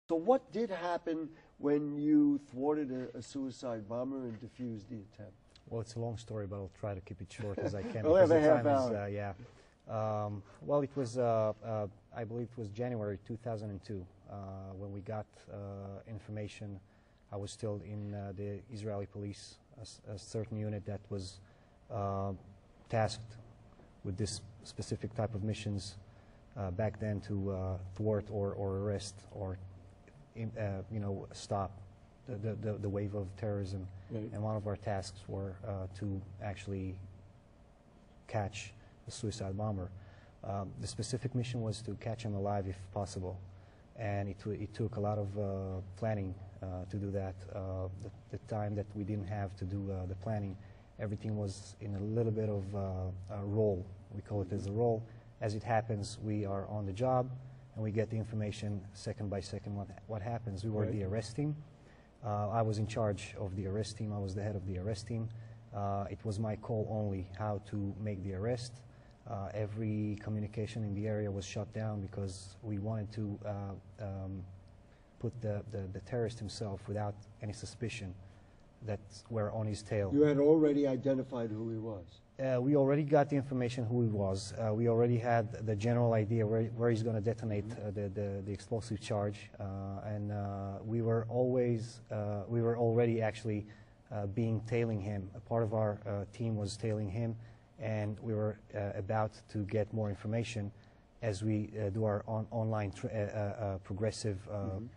So what did happen when you thwarted a suicide bomber and defused the attempt? Well, it's a long story, but I'll try to keep it short as I can. We'll have because a the half time hour. is, yeah. Well, it was, I believe it was January 2002 when we got information. I was still in the Israeli police, a certain unit that was tasked with this specific type of missions back then to thwart or arrest or stop the wave of terrorism. Right. And one of our tasks were to actually catch the suicide bomber. The specific mission was to catch him alive if possible, and it took a lot of planning to do that. The time that we didn't have to do the planning, everything was in a little bit of a roll. We call it as a roll. As it happens, we are on the job, and we get the information second by second what happens. We were the arrest team. I was in charge of the arrest team. I was the head of the arrest team. It was my call only how to make the arrest. Every communication in the area was shut down because we wanted to put the terrorist himself without any suspicion that we're on his tail. You had already identified who he was. We already got the information who he was. We already had the general idea where he's going to detonate the explosive charge, and we were already actually tailing him. A part of our team was tailing him, and we were about to get more information as we do our online progressive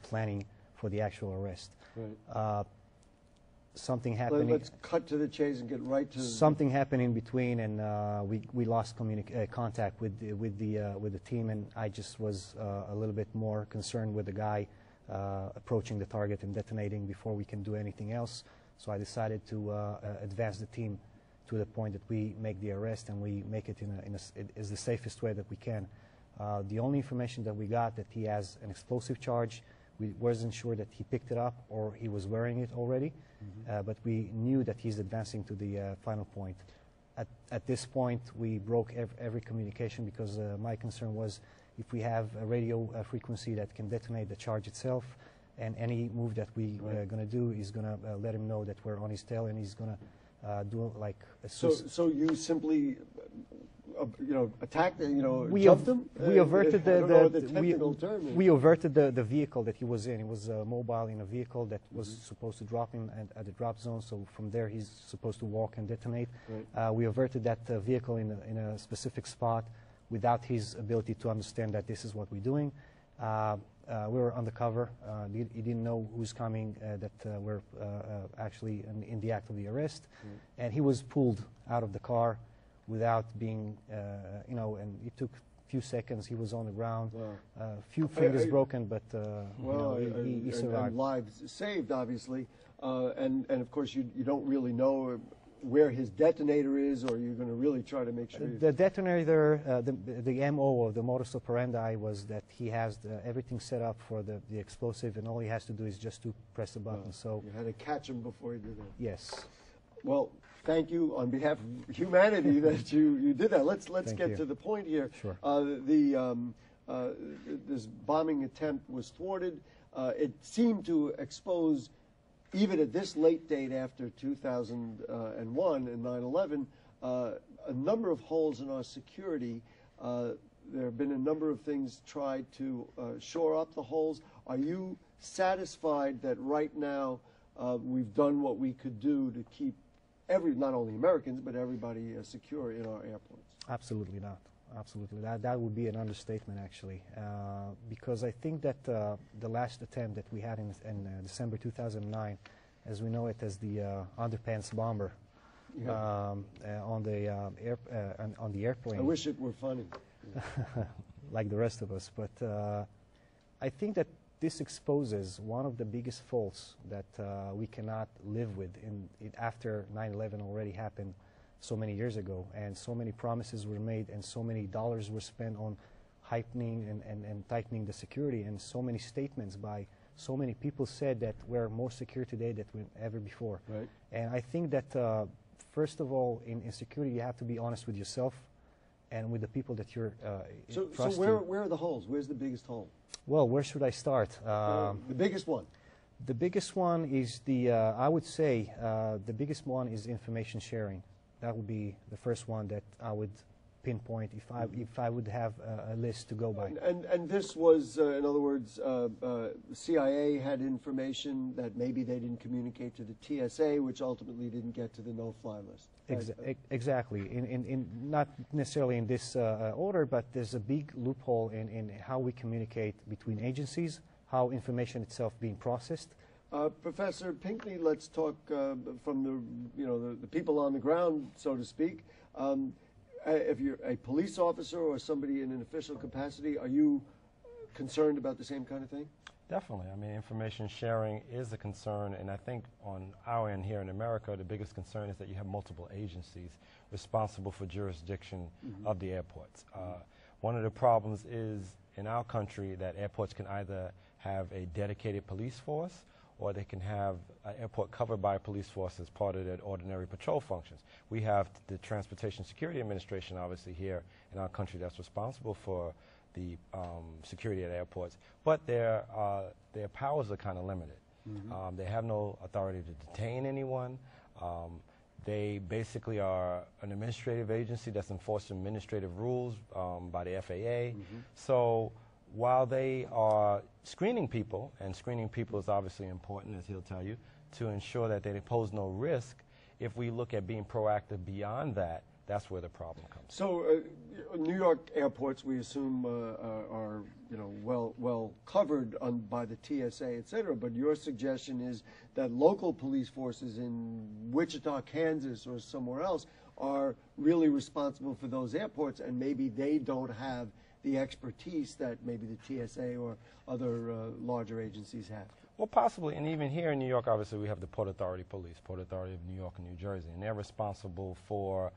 planning for the actual arrest. Right. Something happened. Let's cut to the chase and get right to something happened in between, and we lost contact with the team, and I just was a little bit more concerned with the guy approaching the target and detonating before we can do anything else. So I decided to advance the team to the point that we make the arrest and we make it is the safest way that we can. The only information that we got that he has an explosive charge. We wasn't sure that he picked it up or he was wearing it already, but we knew that he's advancing to the final point. At this point, we broke every communication because my concern was if we have a radio frequency that can detonate the charge itself, and any move that we are going to do is going to let him know that we're on his tail, and he's going to do like a So you simply attacked, we jumped them? We averted I don't know what the technical term is. We averted the vehicle that he was in. He was mobile in a vehicle that was supposed to drop him at the drop zone. So from there, he's supposed to walk and detonate. Right. We averted that vehicle in a specific spot without his ability to understand that this is what we're doing. We were undercover. He didn't know who's coming, that we're actually in the act of the arrest. And he was pulled out of the car without being, and it took a few seconds. He was on the ground, a few fingers broken, but he survived. And lives saved, obviously. And of course, you don't really know where his detonator is, or you're going to really try to make sure. The detonator, the MO of the modus operandi was that he has everything set up for the explosive, and all he has to do is just to press the button. So you had to catch him before you did that. Yes. Well, thank you on behalf of humanity that you did that. Let's get to the point here. Sure. This bombing attempt was thwarted. It seemed to expose, even at this late date after 2001 and 9/11, a number of holes in our security. There have been a number of things tried to shore up the holes. Are you satisfied that right now we've done what we could do to keep not only Americans, but everybody secure in our airports? Absolutely not. Absolutely. That would be an understatement, actually, because I think that the last attempt that we had in December 2009, as we know it as the underpants bomber on the airplane. I wish it were funny. Like the rest of us. But I think that this exposes one of the biggest faults that we cannot live with after 9/11 already happened so many years ago, and so many promises were made, and so many dollars were spent on heightening and tightening the security, and so many statements by so many people said that we're more secure today than ever before. Right. And I think that first of all, in security, you have to be honest with yourself, and with the people that you're So trusting. where are the holes? Where's the biggest hole? Well, where should I start? The biggest one. The biggest one is I would say, the biggest one is information sharing. That would be the first one that I would pinpoint if I would have a list to go by. And this was, in other words, CIA had information that maybe they didn't communicate to the TSA, which ultimately didn't get to the no-fly list. Exactly. In not necessarily in this order, but there's a big loophole in how we communicate between agencies, how information itself being processed. Professor Pinckney, let's talk from the people on the ground, so to speak. If you're a police officer or somebody in an official capacity, are you concerned about the same kind of thing? Definitely. I mean, information sharing is a concern, and I think on our end here in America, the biggest concern is that you have multiple agencies responsible for jurisdiction of the airports. One of the problems is in our country that airports can either have a dedicated police force or they can have an airport covered by a police force as part of their ordinary patrol functions. We have the Transportation Security Administration, obviously, here in our country that's responsible for the security at airports, but their powers are kind of limited. They have no authority to detain anyone. They basically are an administrative agency that's enforcing administrative rules by the FAA. So while they are screening people, and screening people is obviously important, as he'll tell you, to ensure that they pose no risk, if we look at being proactive beyond that, that's where the problem comes. So New York airports, we assume, are well covered by the TSA, et cetera, but your suggestion is that local police forces in Wichita, Kansas, or somewhere else are really responsible for those airports, and maybe they don't have the expertise that maybe the TSA or other larger agencies have. Well, possibly, and even here in New York, obviously, we have the Port Authority Police, Port Authority of New York and New Jersey, and they're responsible for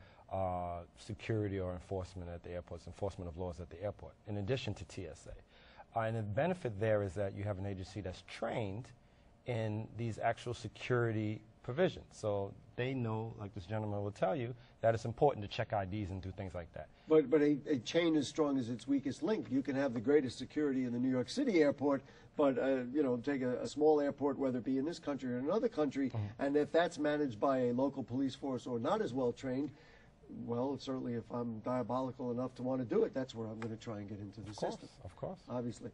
security or enforcement at the airports, enforcement of laws at the airport, in addition to TSA. And the benefit there is that you have an agency that's trained in these actual security provisions. So they know, like this gentleman will tell you, that it's important to check IDs and do things like that. But a chain as strong as its weakest link. You can have the greatest security in the New York City airport, but take a small airport, whether it be in this country or another country, and if that's managed by a local police force or not as well trained, well, certainly if I'm diabolical enough to want to do it, that's where I'm going to try and get into the system. Of course. Obviously.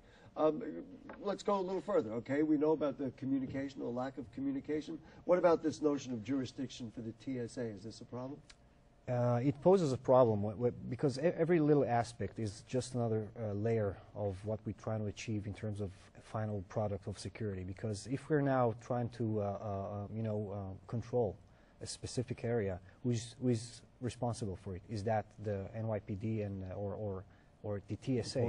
Let's go a little further, okay? We know about the communication or lack of communication. What about this notion of jurisdiction for the TSA? Is this a problem? It poses a problem because every little aspect is just another layer of what we're trying to achieve in terms of final product of security. Because if we're now trying to control a specific area, who is responsible for it? Is that the NYPD and or the TSA?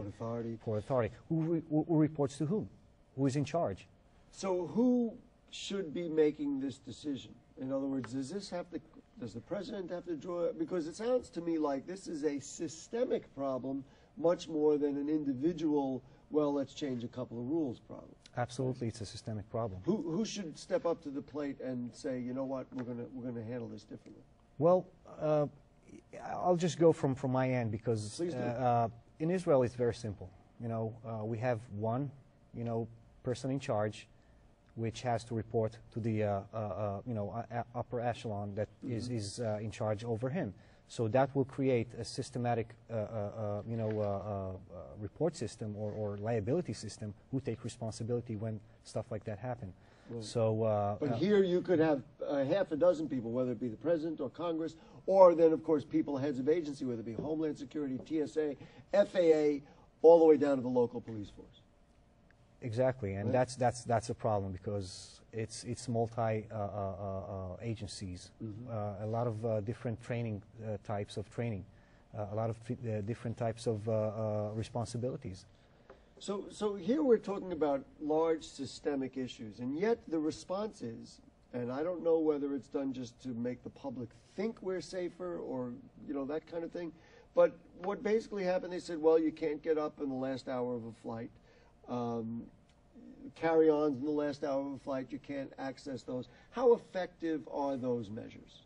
Port Authority. Who reports to whom? Who is in charge? So who should be making this decision? In other words, does the president have to draw? Because it sounds to me like this is a systemic problem much more than an individual, well, let's change a couple of rules problem. Absolutely, it's a systemic problem. Who should step up to the plate and say, you know what, we're gonna handle this differently? Well, I'll just go from my end because Please do. In Israel it's very simple. We have one, person in charge, which has to report to the upper echelon that is in charge over him. So that will create a systematic report system or liability system who take responsibility when stuff like that happen. Right. So, but here you could have half a dozen people, whether it be the president or Congress, or then of course people heads of agency, whether it be Homeland Security, TSA, FAA, all the way down to the local police force. Exactly, and right. that's a problem because it's multi agencies, a lot of different training types of training, a lot of different types of responsibilities. So here we're talking about large systemic issues, and yet the response is, and I don't know whether it's done just to make the public think we're safer or that kind of thing, but what basically happened, they said, well, you can't get up in the last hour of a flight. Carry-ons in the last hour of a flight, you can't access those. How effective are those measures?